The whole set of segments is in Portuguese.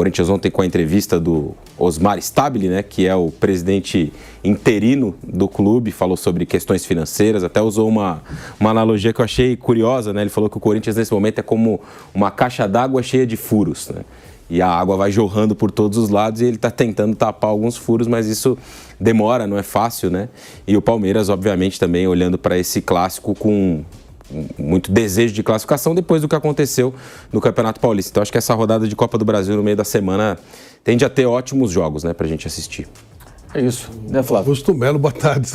Corinthians ontem com a entrevista do Osmar Stabile, né, que é o presidente interino do clube, falou sobre questões financeiras, até usou uma analogia que eu achei curiosa, né? Ele falou que o Corinthians nesse momento é como uma caixa d'água cheia de furos, né? E a água vai jorrando por todos os lados e ele está tentando tapar alguns furos, mas isso demora, não é fácil, né? E o Palmeiras, obviamente, também olhando para esse clássico com muito desejo de classificação depois do que aconteceu no Campeonato Paulista. Então acho que essa rodada de Copa do Brasil no meio da semana tende a ter ótimos jogos, né, pra gente assistir. É isso, né, Flávio? Augusto Melo, boa tarde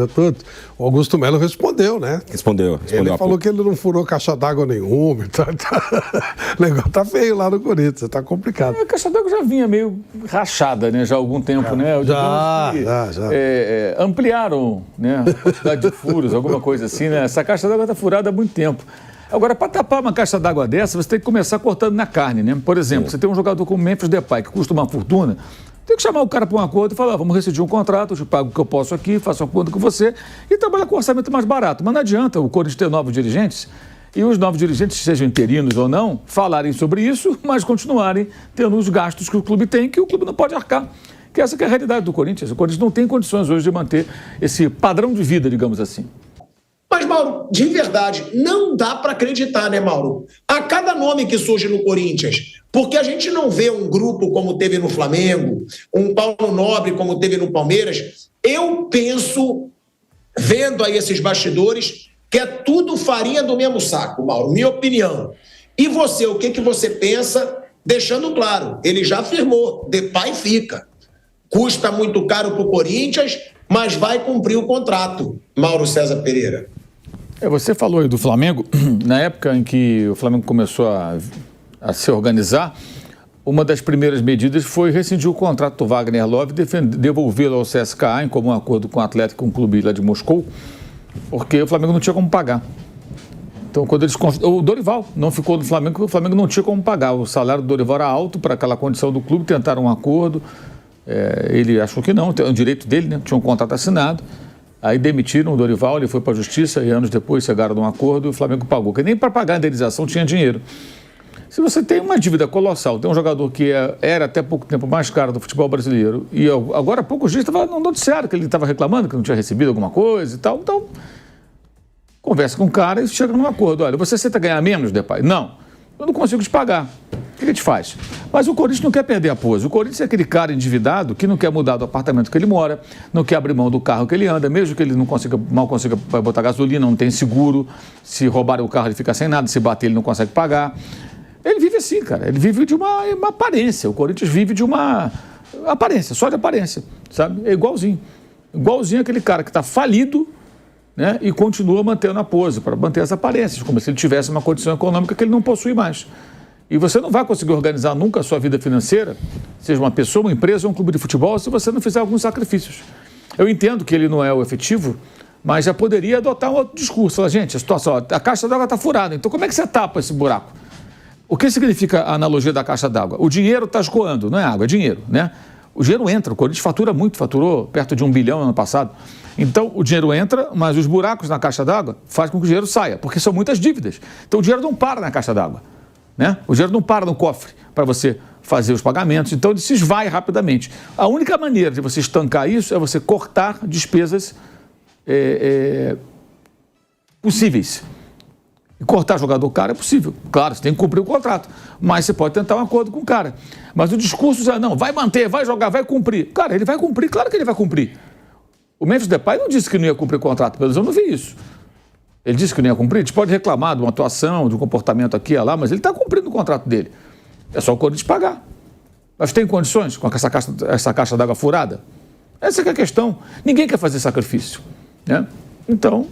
a todos. O Augusto Melo respondeu, né? Respondeu. Ele falou que ele não furou caixa d'água nenhuma. O negócio tá feio lá no Corinthians, tá complicado. A caixa d'água já vinha meio rachada, né? Já há algum tempo, né? Já. Ampliaram, né? A quantidade de furos, alguma coisa assim, né? Essa caixa d'água tá furada há muito tempo. Agora, para tapar uma caixa d'água dessa, você tem que começar cortando na carne, né? Por exemplo, você tem um jogador como Memphis Depay, que custa uma fortuna, tem que chamar o cara para um acordo e falar, vamos rescindir um contrato, eu te pago o que eu posso aqui, faço um acordo com você e trabalha com orçamento mais barato. Mas não adianta o Corinthians ter novos dirigentes e os novos dirigentes, sejam interinos ou não, falarem sobre isso, mas continuarem tendo os gastos que o clube tem, que o clube não pode arcar. Que essa que é a realidade do Corinthians. O Corinthians não tem condições hoje de manter esse padrão de vida, digamos assim. Mas, Mauro, de verdade, não dá para acreditar, né, Mauro? A cada nome que surge no Corinthians, porque a gente não vê um grupo como teve no Flamengo, um Paulo Nobre como teve no Palmeiras, eu penso, vendo aí esses bastidores, que é tudo farinha do mesmo saco, Mauro, minha opinião. E você, o que você pensa? Deixando claro, ele já afirmou, Depay fica. Custa muito caro para o Corinthians, mas vai cumprir o contrato, Mauro César Pereira. Você falou aí do Flamengo, na época em que o Flamengo começou a se organizar, uma das primeiras medidas foi rescindir o contrato do Wagner Love e devolvê-lo ao CSKA em comum acordo com o Atlético, com o clube lá de Moscou, porque o Flamengo não tinha como pagar. Então, quando eles o Dorival não ficou no Flamengo, porque o Flamengo não tinha como pagar. O salário do Dorival era alto para aquela condição do clube, tentaram um acordo, ele achou que não, é um direito dele, né? Tinha um contrato assinado. Aí demitiram o Dorival, ele foi para a justiça e anos depois chegaram num acordo e o Flamengo pagou. Porque nem para pagar a indenização tinha dinheiro. Se você tem uma dívida colossal, tem um jogador que era até pouco tempo mais caro do futebol brasileiro e agora há poucos dias estava no noticiário que ele estava reclamando que não tinha recebido alguma coisa e tal. Então, conversa com o cara e chega num acordo. Olha, você aceita ganhar menos, Depay? Não, eu não consigo te pagar. O que a gente faz? Mas o Corinthians não quer perder a pose. O Corinthians é aquele cara endividado que não quer mudar do apartamento que ele mora, não quer abrir mão do carro que ele anda, mesmo que ele não mal consiga botar gasolina, não tem seguro, se roubarem o carro ele fica sem nada, se bater ele não consegue pagar. Ele vive assim, cara. Ele vive de uma aparência. O Corinthians vive de uma aparência, só de aparência, sabe? É igualzinho. Igualzinho aquele cara que está falido, né, e continua mantendo a pose para manter as aparências, como se ele tivesse uma condição econômica que ele não possui mais. E você não vai conseguir organizar nunca a sua vida financeira, seja uma pessoa, uma empresa ou um clube de futebol, se você não fizer alguns sacrifícios. Eu entendo que ele não é o efetivo, mas já poderia adotar um outro discurso. Falar, gente, a situação, a caixa d'água está furada, então como é que você tapa esse buraco? O que significa a analogia da caixa d'água? O dinheiro está escoando, não é água, é dinheiro, né? O dinheiro entra, o Corinthians fatura muito, faturou perto de 1 bilhão no ano passado. Então, o dinheiro entra, mas os buracos na caixa d'água fazem com que o dinheiro saia, porque são muitas dívidas. Então, o dinheiro não para na caixa d'água, né? O dinheiro não para no cofre para você fazer os pagamentos, então ele se esvai rapidamente. A única maneira de você estancar isso é você cortar despesas possíveis. E cortar jogador caro é possível. Claro, você tem que cumprir o contrato, mas você pode tentar um acordo com o cara. Mas o discurso é, não, vai manter, vai jogar, vai cumprir. Cara, ele vai cumprir, claro que ele vai cumprir. O Memphis Depay não disse que não ia cumprir o contrato, pelo menos eu não vi isso. Ele disse que não ia cumprir, a gente pode reclamar de uma atuação, de um comportamento aqui e lá, mas ele está cumprindo o contrato dele. É só o Corinthians pagar. Mas tem condições com essa caixa d'água furada? Essa é a questão. Ninguém quer fazer sacrifício, né? Então,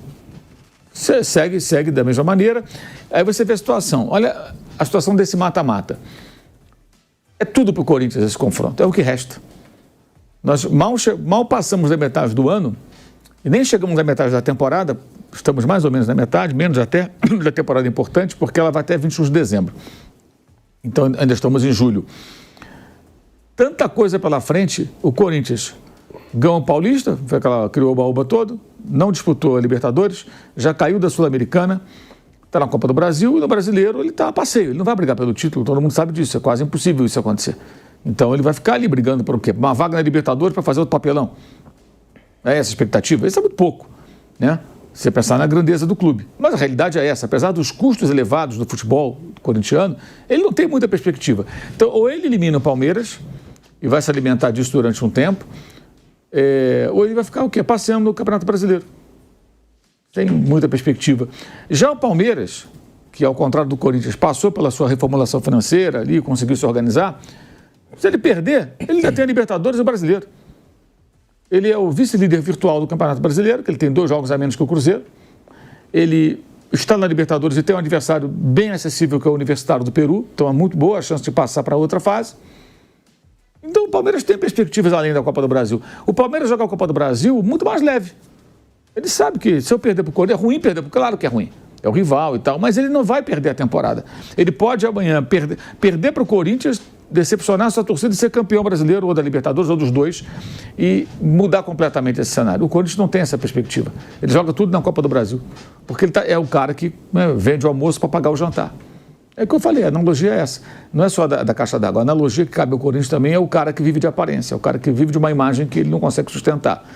segue da mesma maneira. Aí você vê a situação. Olha a situação desse mata-mata. É tudo para o Corinthians esse confronto, é o que resta. Nós mal passamos da metade do ano e nem chegamos à metade da temporada, estamos mais ou menos na metade, menos até da temporada importante, porque ela vai até 21 de dezembro. Então ainda estamos em julho. Tanta coisa pela frente, o Corinthians ganhou o Paulista, criou o baúba todo, não disputou a Libertadores, já caiu da Sul-Americana, está na Copa do Brasil e no Brasileiro ele está a passeio. Ele não vai brigar pelo título, todo mundo sabe disso. É quase impossível isso acontecer. Então ele vai ficar ali brigando por o quê? Uma vaga na Libertadores para fazer outro papelão. É essa a expectativa? Isso é muito pouco, né? Se você pensar na grandeza do clube. Mas a realidade é essa. Apesar dos custos elevados do futebol corintiano, ele não tem muita perspectiva. Então, ou ele elimina o Palmeiras e vai se alimentar disso durante um tempo, ou ele vai ficar o quê? Passeando no Campeonato Brasileiro. Tem muita perspectiva. Já o Palmeiras, que ao contrário do Corinthians, passou pela sua reformulação financeira ali, conseguiu se organizar, se ele perder, ele já tem a Libertadores e o Brasileiro. Ele é o vice-líder virtual do Campeonato Brasileiro, que ele tem 2 jogos a menos que o Cruzeiro. Ele está na Libertadores e tem um adversário bem acessível, que é o Universitário do Peru. Então é muito boa a chance de passar para outra fase. Então o Palmeiras tem perspectivas além da Copa do Brasil. O Palmeiras joga a Copa do Brasil muito mais leve. Ele sabe que se eu perder para o Corinthians, é ruim perder, porque claro que é ruim. É o rival e tal, mas ele não vai perder a temporada. Ele pode amanhã perder para o Corinthians, decepcionar a sua torcida e ser campeão brasileiro ou da Libertadores ou dos dois e mudar completamente esse cenário. O Corinthians não tem essa perspectiva. Ele joga tudo na Copa do Brasil, porque ele é o cara que vende o almoço para pagar o jantar. É o que eu falei, a analogia é essa. Não é só da caixa d'água. A analogia que cabe ao Corinthians também é o cara que vive de aparência, é o cara que vive de uma imagem que ele não consegue sustentar.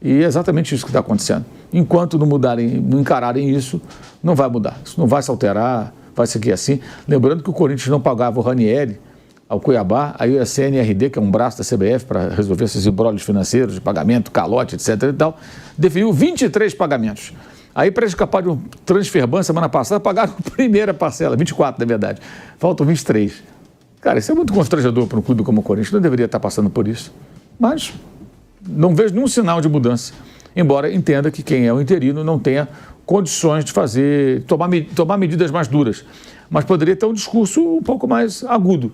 E é exatamente isso que está acontecendo. Enquanto não encararem isso, não vai mudar. Isso não vai se alterar, vai seguir assim. Lembrando que o Corinthians não pagava o Ranieri ao Cuiabá, aí a CNRD, que é um braço da CBF para resolver esses imbróglios financeiros de pagamento, calote, etc. e tal, definiu 23 pagamentos. Aí, para escapar de um transfer ban, semana passada, pagaram a primeira parcela, 24 na verdade. Faltam 23. Cara, isso é muito constrangedor para um clube como o Corinthians, não deveria estar passando por isso. Mas não vejo nenhum sinal de mudança, embora entenda que quem é o interino não tenha condições de tomar medidas mais duras. Mas poderia ter um discurso um pouco mais agudo,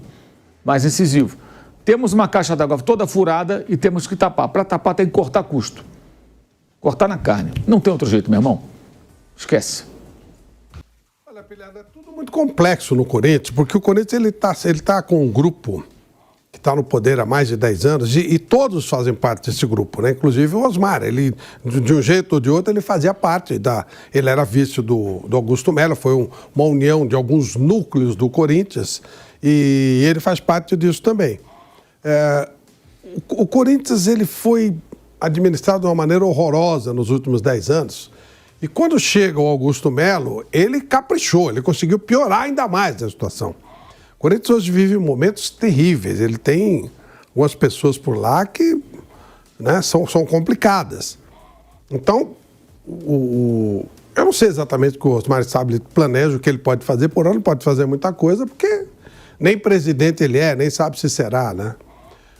mais incisivo. Temos uma caixa d'água toda furada e temos que tapar. Para tapar tem que cortar custo. Cortar na carne. Não tem outro jeito, meu irmão. Esquece. Olha, Pilhada, é tudo muito complexo no Corinthians, porque o Corinthians ele tá com um grupo que está no poder há mais de 10 anos, e todos fazem parte desse grupo, né? Inclusive o Osmar, ele, de um jeito ou de outro, ele fazia parte ele era vice do Augusto Melo, foi uma união de alguns núcleos do Corinthians, e ele faz parte disso também. O Corinthians, ele foi administrado de uma maneira horrorosa nos últimos 10 anos, e quando chega o Augusto Melo, ele caprichou, ele conseguiu piorar ainda mais a situação. O Corinthians hoje vive momentos terríveis. Ele tem algumas pessoas por lá que, né, são complicadas. Então, eu não sei exatamente o que o Osmar Stabile planeja, o que ele pode fazer. Por ano pode fazer muita coisa, porque nem presidente ele é, nem sabe se será, né?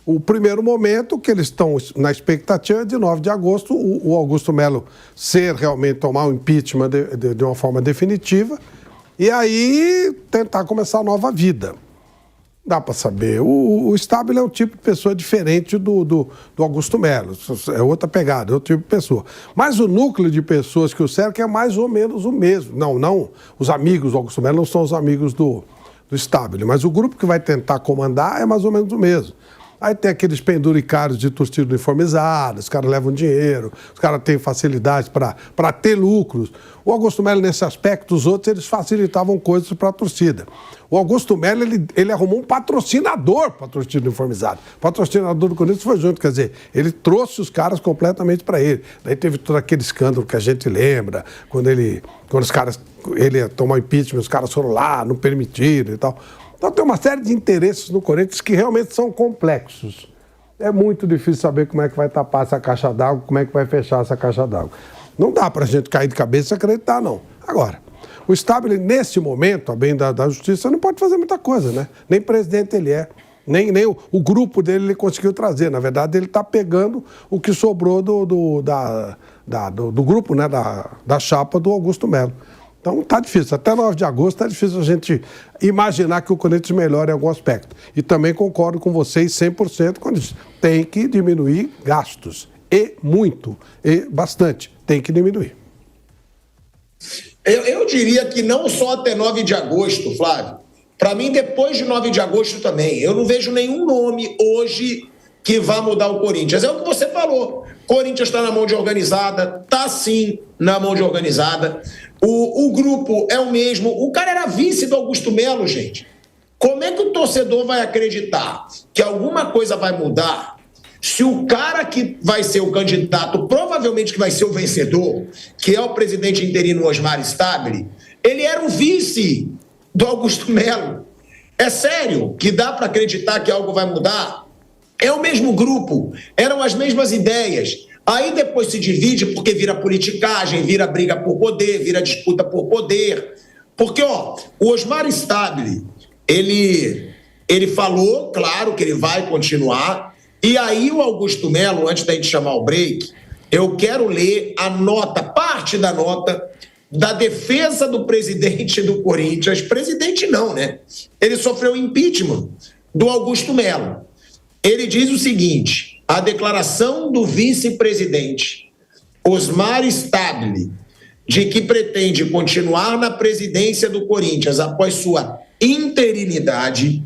O primeiro momento que eles estão na expectativa é de 9 de agosto, o Augusto Melo realmente tomar o impeachment de uma forma definitiva, e aí tentar começar a nova vida. Dá para saber. O Stabile é um tipo de pessoa diferente do Augusto Melo. É outra pegada, é outro tipo de pessoa. Mas o núcleo de pessoas que o cercam é mais ou menos o mesmo. Não, os amigos do Augusto Melo não são os amigos do Stabile, mas o grupo que vai tentar comandar é mais ou menos o mesmo. Aí tem aqueles penduricários de torcida uniformizada, os caras levam dinheiro, os caras têm facilidade para ter lucros. O Augusto Melo, nesse aspecto, os outros, eles facilitavam coisas para a torcida. O Augusto Melo, ele arrumou um patrocinador para a torcida uniformizada. O patrocinador do Corinthians foi junto, quer dizer, ele trouxe os caras completamente para ele. Daí teve todo aquele escândalo que a gente lembra, quando ele ia tomar impeachment, os caras foram lá, não permitiram e tal. Então tem uma série de interesses no Corinthians que realmente são complexos. É muito difícil saber como é que vai tapar essa caixa d'água, como é que vai fechar essa caixa d'água. Não dá para a gente cair de cabeça e acreditar, não. Agora, o Stabile, nesse momento, a bem da justiça, não pode fazer muita coisa, né? Nem presidente ele é, nem o grupo dele ele conseguiu trazer. Na verdade, ele está pegando o que sobrou do grupo, né? Da chapa do Augusto Melo. Então está difícil, até 9 de agosto está difícil a gente imaginar que o Corinthians melhore em algum aspecto. E também concordo com vocês 100% quando diz, tem que diminuir gastos. E muito, e bastante, tem que diminuir. Eu diria que não só até 9 de agosto, Flávio. Para mim, depois de 9 de agosto também. Eu não vejo nenhum nome hoje que vá mudar o Corinthians. É o que você falou. Corinthians está na mão de organizada, está sim na mão de organizada. o grupo é o mesmo. O cara era vice do Augusto Melo, gente. Como é que o torcedor vai acreditar que alguma coisa vai mudar se o cara que vai ser o candidato, provavelmente que vai ser o vencedor, que é o presidente interino Osmar Stabile, ele era o vice do Augusto Melo? É sério que dá para acreditar que algo vai mudar? É o mesmo grupo, eram as mesmas ideias. Aí depois se divide porque vira politicagem, vira briga por poder, vira disputa por poder. Porque, o Osmar Stabile, ele falou, claro, que ele vai continuar. E aí o Augusto Melo, antes da gente chamar o break, eu quero ler a nota, parte da nota da defesa do presidente do Corinthians. Presidente não, né? Ele sofreu impeachment do Augusto Melo. Ele diz o seguinte: a declaração do vice-presidente Osmar Stabile de que pretende continuar na presidência do Corinthians após sua interinidade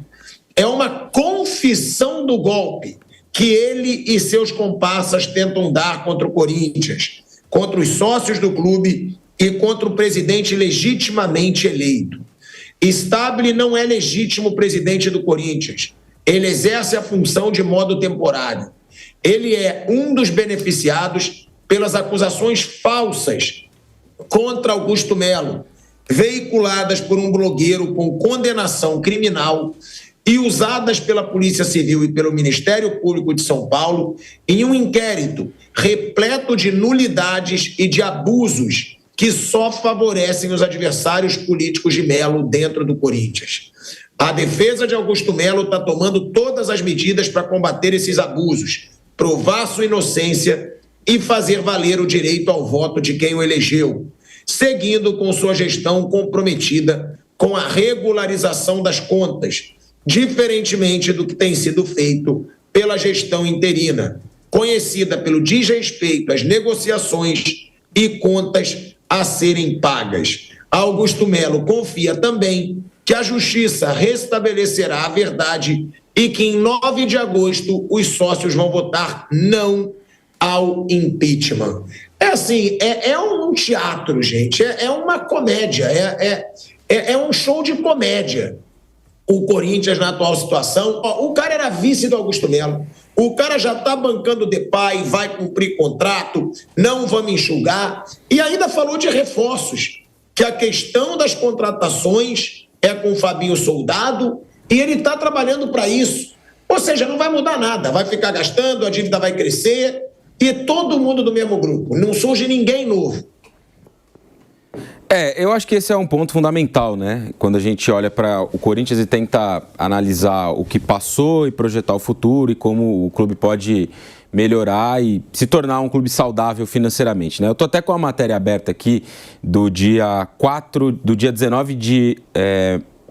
é uma confissão do golpe que ele e seus comparsas tentam dar contra o Corinthians, contra os sócios do clube e contra o presidente legitimamente eleito. Stabile não é legítimo presidente do Corinthians. Ele exerce a função de modo temporário. Ele é um dos beneficiados pelas acusações falsas contra Augusto Melo, veiculadas por um blogueiro com condenação criminal e usadas pela Polícia Civil e pelo Ministério Público de São Paulo em um inquérito repleto de nulidades e de abusos que só favorecem os adversários políticos de Melo dentro do Corinthians. A defesa de Augusto Melo está tomando todas as medidas para combater esses abusos, provar sua inocência e fazer valer o direito ao voto de quem o elegeu, seguindo com sua gestão comprometida com a regularização das contas, diferentemente do que tem sido feito pela gestão interina, conhecida pelo desrespeito às negociações e contas a serem pagas. Augusto Melo confia também que a Justiça restabelecerá a verdade e que em 9 de agosto os sócios vão votar não ao impeachment. É assim, é um teatro, gente, é uma comédia, é um show de comédia. O Corinthians na atual situação, o cara era vice do Augusto Melo, o cara já está bancando de pai, vai cumprir contrato, não vamos enxugar, e ainda falou de reforços, que a questão das contratações é com o Fabinho Soldado e ele está trabalhando para isso. Ou seja, não vai mudar nada, vai ficar gastando, a dívida vai crescer e todo mundo do mesmo grupo, não surge ninguém novo. Eu acho que esse é um ponto fundamental, né? Quando a gente olha para o Corinthians e tenta analisar o que passou e projetar o futuro e como o clube pode melhorar e se tornar um clube saudável financeiramente, né? Eu tô até com a matéria aberta aqui do dia 19 de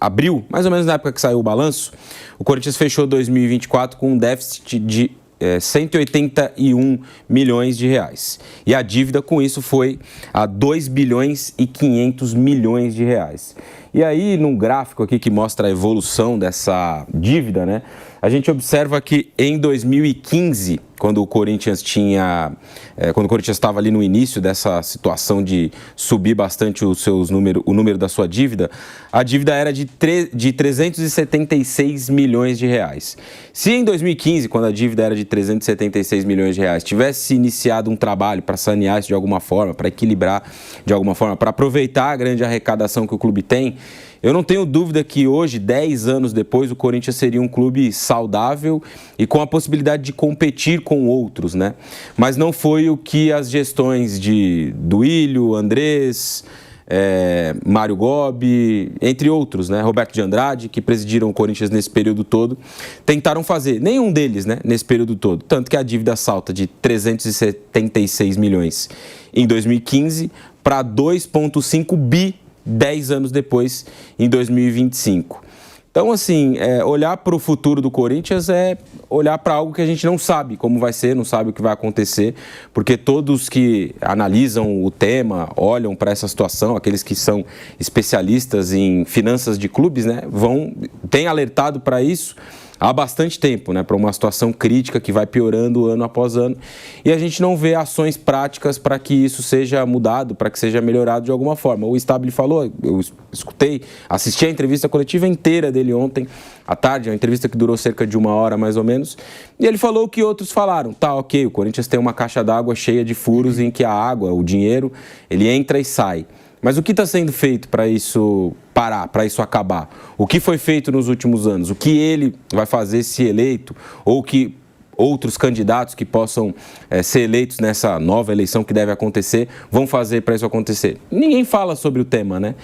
abril, mais ou menos na época que saiu o balanço. O Corinthians fechou 2024 com um déficit de 181 milhões de reais. E a dívida com isso foi a 2 bilhões e 500 milhões de reais. E aí, num gráfico aqui que mostra a evolução dessa dívida, né? A gente observa que em 2015, quando o Corinthians estava ali no início dessa situação de subir bastante o número da sua dívida, a dívida era de 376 milhões de reais. Se em 2015, quando a dívida era de 376 milhões de reais, tivesse iniciado um trabalho para sanear isso de alguma forma, para equilibrar de alguma forma, para aproveitar a grande arrecadação que o clube tem, eu não tenho dúvida que hoje, 10 anos depois, o Corinthians seria um clube saudável e com a possibilidade de competir com outros, né? Mas não foi o que as gestões de Duílio, Andrés, Mário Gobi, entre outros, né? Roberto de Andrade, que presidiram o Corinthians nesse período todo, tentaram fazer. Nenhum deles, né? Nesse período todo. Tanto que a dívida salta de 376 milhões em 2015 para 2,5 bi 10 anos depois, em 2025. Então, assim, olhar para o futuro do Corinthians é olhar para algo que a gente não sabe como vai ser, não sabe o que vai acontecer, porque todos que analisam o tema, olham para essa situação, aqueles que são especialistas em finanças de clubes, né, têm alertado para isso, há bastante tempo, né, para uma situação crítica que vai piorando ano após ano, e a gente não vê ações práticas para que isso seja mudado, para que seja melhorado de alguma forma. O Stabile falou, eu escutei, assisti a entrevista coletiva inteira dele ontem à tarde, uma entrevista que durou cerca de 1 hora mais ou menos, e ele falou o que outros falaram. Tá, ok, o Corinthians tem uma caixa d'água cheia de furos em que a água, o dinheiro, ele entra e sai. Mas o que está sendo feito para isso parar, para isso acabar? O que foi feito nos últimos anos? O que ele vai fazer se eleito? Ou que outros candidatos que possam ser eleitos nessa nova eleição que deve acontecer vão fazer para isso acontecer? Ninguém fala sobre o tema, né?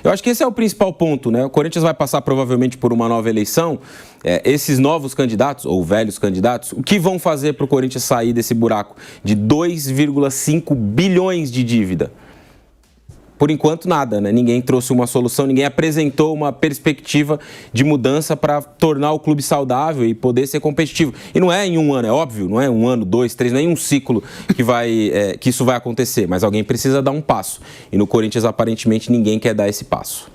Eu acho que esse é o principal ponto, né? O Corinthians vai passar provavelmente por uma nova eleição. Esses novos candidatos, ou velhos candidatos, o que vão fazer para o Corinthians sair desse buraco de 2,5 bilhões de dívida? Por enquanto, nada, né? Ninguém trouxe uma solução, ninguém apresentou uma perspectiva de mudança para tornar o clube saudável e poder ser competitivo. E não é em um ano, é óbvio, não é 1 ano, 2, 3, não é em um ciclo que isso vai acontecer, mas alguém precisa dar um passo. E no Corinthians, aparentemente, ninguém quer dar esse passo.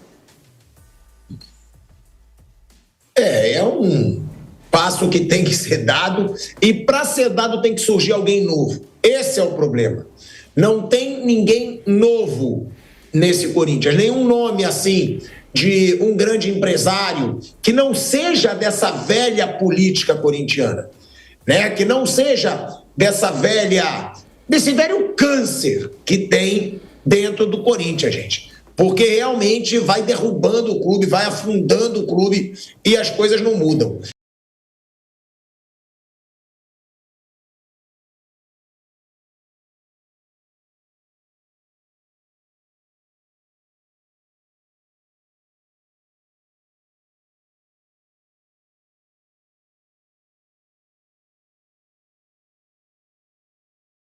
É um passo que tem que ser dado, e para ser dado tem que surgir alguém novo. Esse é o problema. Não tem ninguém novo nesse Corinthians, nenhum nome assim de um grande empresário que não seja dessa velha política corintiana, né? Que não seja desse velho câncer que tem dentro do Corinthians, gente. Porque realmente vai derrubando o clube, vai afundando o clube e as coisas não mudam.